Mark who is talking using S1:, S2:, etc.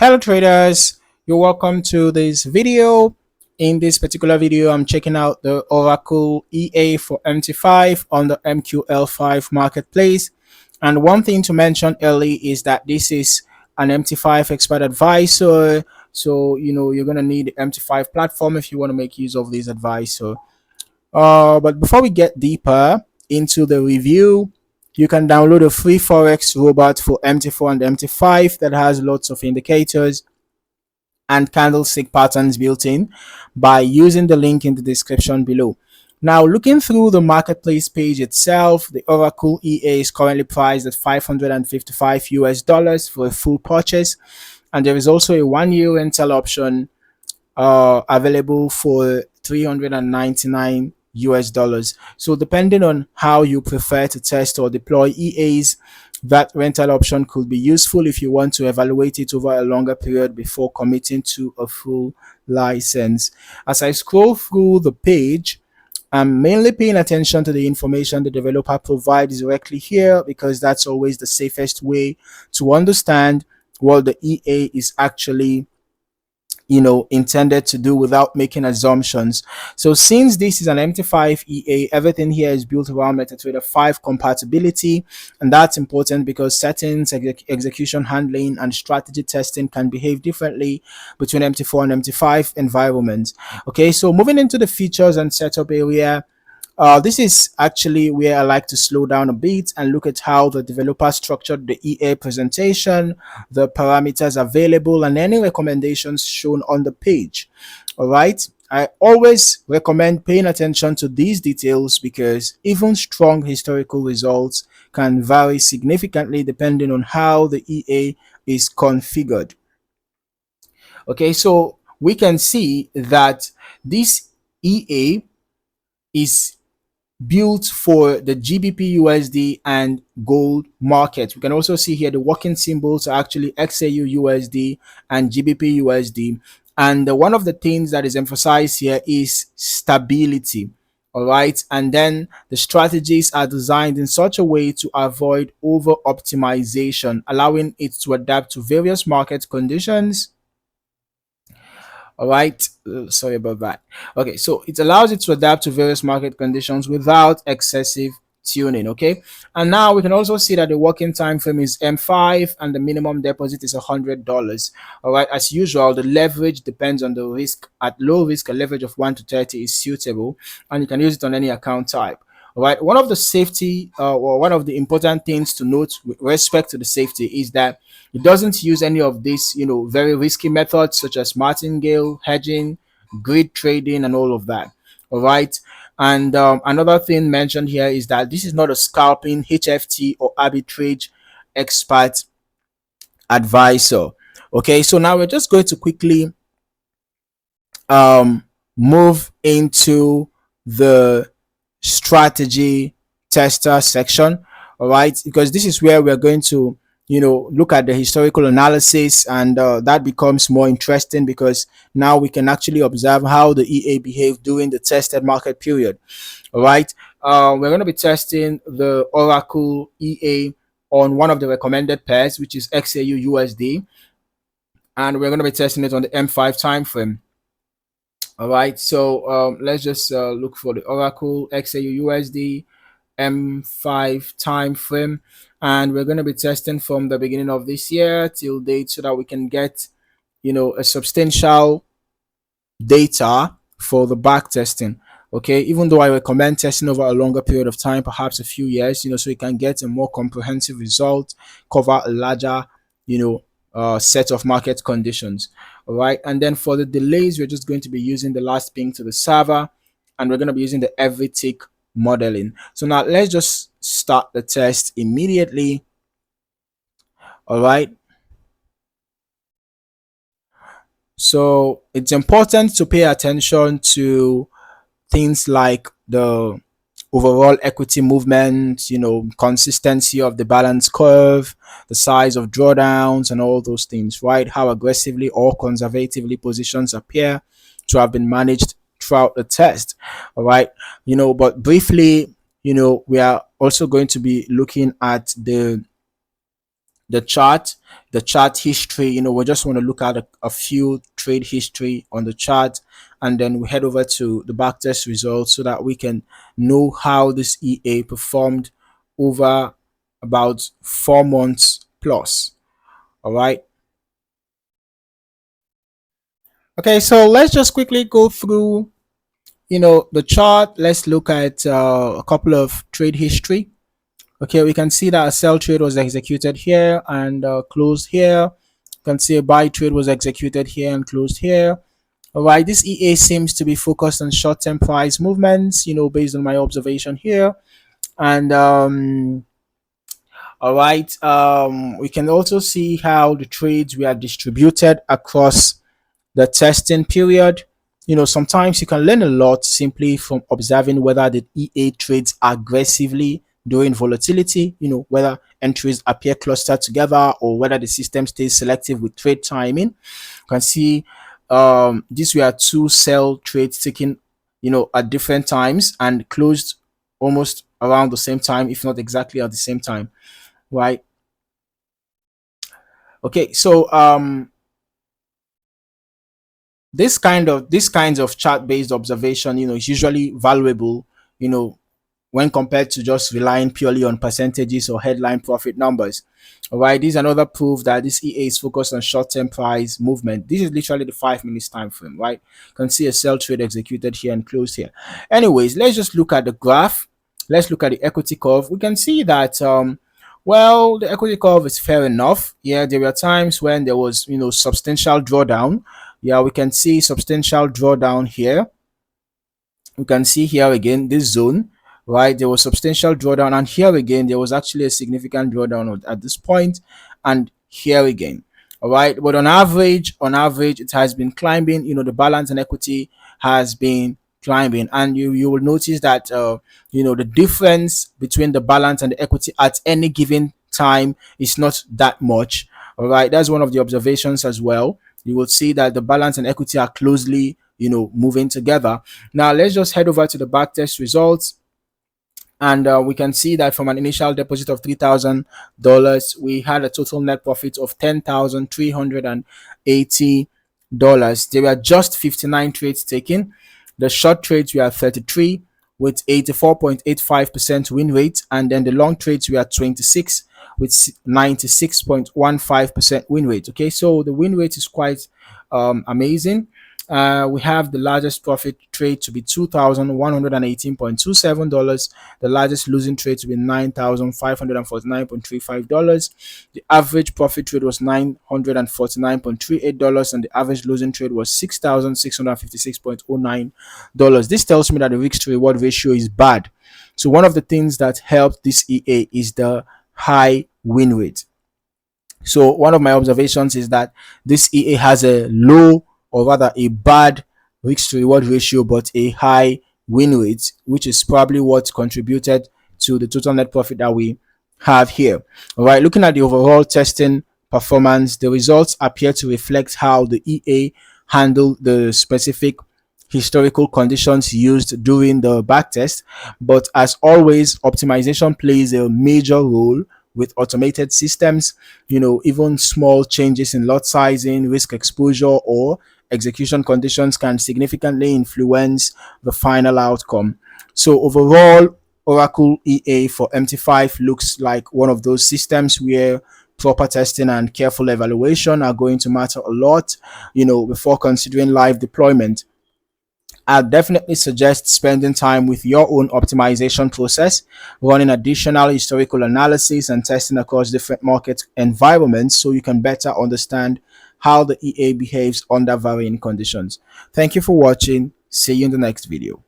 S1: Hello traders, you're welcome to this video. In this particular video, I'm checking out the Oracle EA for MT5 on the MQL5 Marketplace. And one thing to mention early is that this is an MT5 expert advisor. So, you're going to need the MT5 platform if you want to make use of this advisor. But before we get deeper into the review, you can download a free Forex robot for MT4 and MT5 that has lots of indicators and candlestick patterns built in by using the link in the description below. Now, looking through the marketplace page itself, the Oracle EA is currently priced at 555 US dollars for a full purchase, and there is also a 1 year rental option available for 399 US dollars. So depending on how you prefer to test or deploy EAs, that rental option could be useful if you want to evaluate it over a longer period before committing to a full license. As I scroll through the page, I'm mainly paying attention to the information the developer provides directly here because that's always the safest way to understand what the EA is actually intended to do without making assumptions. So since this is an MT5 EA, everything here is built around MetaTrader 5 compatibility, and that's important because settings, execution handling, and strategy testing can behave differently between MT4 and MT5 environments. Okay, so moving into the features and setup area, this is actually where I like to slow down a bit and look at how the developer structured the EA presentation, the parameters available, and any recommendations shown on the page. All right. I always recommend paying attention to these details because even strong historical results can vary significantly depending on how the EA is configured. Okay, so we can see that this EA is built for the GBP USD and gold market. We can also see here the working symbols are actually XAU USD and GBP USD. And one of the things that is emphasized here is stability. All right. And then the strategies are designed in such a way to avoid over optimization, allowing it to adapt to various market conditions. All right, sorry about that. Okay, so it allows it to adapt to various market conditions without excessive tuning. Okay, and now we can also see that the working time frame is M5 and the minimum deposit is $100. All right, as usual, the leverage depends on the risk. At low risk, a leverage of 1 to 30 is suitable, and you can use it on any account type. All right, one of the safety or one of the important things to note with respect to the safety is that it doesn't use any of these, very risky methods such as martingale, hedging, grid trading, and all of that. All right. And another thing mentioned here is that this is not a scalping, HFT, or arbitrage expert advisor. Okay. So now we're just going to quickly move into the strategy tester section. All right. Because this is where we're going to look at the historical analysis, and that becomes more interesting because now we can actually observe how the EA behaved during the tested market period. All right, we're going to be testing the Oracle EA on one of the recommended pairs, which is XAU USD, and we're going to be testing it on the M5 time frame. All right, so let's just look for the Oracle XAU USD M5 time frame, and we're going to be testing from the beginning of this year till date so that we can get a substantial data for the back testing. Okay, even though I recommend testing over a longer period of time, perhaps a few years, so you can get a more comprehensive result, cover a larger set of market conditions. All right, and then for the delays, we're just going to be using the last ping to the server, and we're going to be using the every tick modeling. So now let's just start the test immediately. All right, so it's important to pay attention to things like the overall equity movement, consistency of the balance curve, the size of drawdowns, and all those things, right? How aggressively or conservatively positions appear to have been managed throughout the test. All right, but briefly, we are also going to be looking at the the chart, the chart history. We just want to look at a few trade history on the chart, and then we head over to the backtest results so that we can know how this EA performed over about 4 months plus. All right. Okay, so let's just quickly go through, the chart. Let's look at a couple of trade history. Okay, we can see that a sell trade was executed here and closed here. You can see a buy trade was executed here and closed here. All right, this EA seems to be focused on short-term price movements, based on my observation here. And all right, we can also see how the trades were distributed across the testing period. Sometimes you can learn a lot simply from observing whether the EA trades aggressively during volatility, whether entries appear clustered together or whether the system stays selective with trade timing. You can see these were two sell trades taken, at different times and closed almost around the same time, if not exactly at the same time, right? Okay, so this kinds of chart based observation, is usually valuable, you know when compared to just relying purely on percentages or headline profit numbers. All right, this is another proof that this EA is focused on short-term price movement. This is literally the 5 minutes time frame, right? You can see a sell trade executed here and closed here. Anyways, let's just look at the graph. Let's look at the equity curve. We can see that well, the equity curve is fair enough. Yeah, there were times when there was, substantial drawdown. Yeah, we can see substantial drawdown here. You can see here again this zone, right? There was substantial drawdown, and here again there was actually a significant drawdown at this point, and here again. All right, but on average it has been climbing. The balance and equity has been climbing, and you will notice that the difference between the balance and the equity at any given time is not that much. All right, that's one of the observations as well. You will see that the balance and equity are closely, moving together. Now let's just head over to the backtest results, and we can see that from an initial deposit of $3,000, we had a total net profit of $10,380. There were just 59 trades taken. The short trades were 33 with 84.85% win rate, and then the long trades were 26 with 96.15% win rate. Okay, so the win rate is quite amazing. We have the largest profit trade to be $2,118.27. The largest losing trade to be $9,549.35. The average profit trade was $949.38, and the average losing trade was $6,656.09. This tells me that the risk to reward ratio is bad. So one of the things that helped this EA is the high win rate. So one of my observations is that this EA has a low, or rather a bad, risk to reward ratio but a high win rate, which is probably what contributed to the total net profit that we have here. All right, looking at the overall testing performance, the results appear to reflect how the EA handled the specific historical conditions used during the backtest. But as always, optimization plays a major role with automated systems. Even small changes in lot sizing, risk exposure, or execution conditions can significantly influence the final outcome. So overall, Oracle EA for MT5 looks like one of those systems where proper testing and careful evaluation are going to matter a lot, before considering live deployment. I definitely suggest spending time with your own optimization process, running additional historical analysis and testing across different market environments so you can better understand how the EA behaves under varying conditions. Thank you for watching. See you in the next video.